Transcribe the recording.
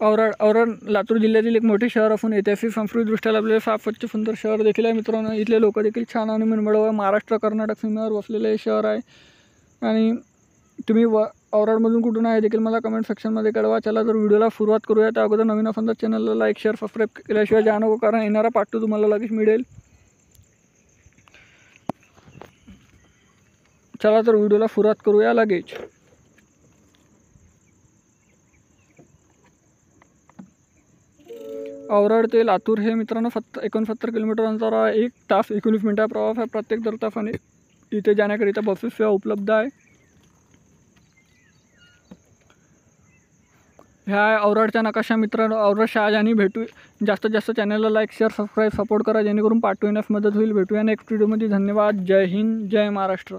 औराड लातूर जिल्ह्यातील एक मोठे शहर असून ऐतिहासिक सांस्कृतिकदृष्ट्या लाभलेले साफ स्वच्छ सुंदर शहर देखील आहे मित्रांनो. इथले लोक देखील छान आणि मनमिळाऊ व महाराष्ट्र कर्नाटक सीमेवर वसलेले शहर आहे. आणि तुम्ही औराडमधून कुठून आहे देखील मला कमेंट सेक्शनमध्ये कळवा. चला तर व्हिडिओला सुरुवात करूया. त्या अगोदर नवीन असेल तर चॅनलला लाईक शेअर सबस्क्राईब केल्याशिवाय जा नको, कारण येणारा पार्ट 2 तुम्हाला लगेच मिळेल. चला तर व्हिडिओला सुरुवात करूया लगेच. औराड ते लातूर हे मित्रांनो 69 किलोमीटर अंतर आहे. 1 तास 19 मिनिटा प्रवास आहे प्रत्येक दर तासाने. इथे जाण्याकरिता बसेस सेवा उपलब्ध आहे. ह्या औराडचा नकाशा मित्रांनो. औराड शहाजानी भेटू. जास्तीत जास्त चॅनलला लाईक शेअर सबस्क्राईब सपोर्ट करा, जेणेकरून पार्ट 2 येण्यास मदत होईल. भेटूया नेक्स्ट व्हिडिओमध्ये. धन्यवाद. जय हिंद, जय महाराष्ट्र.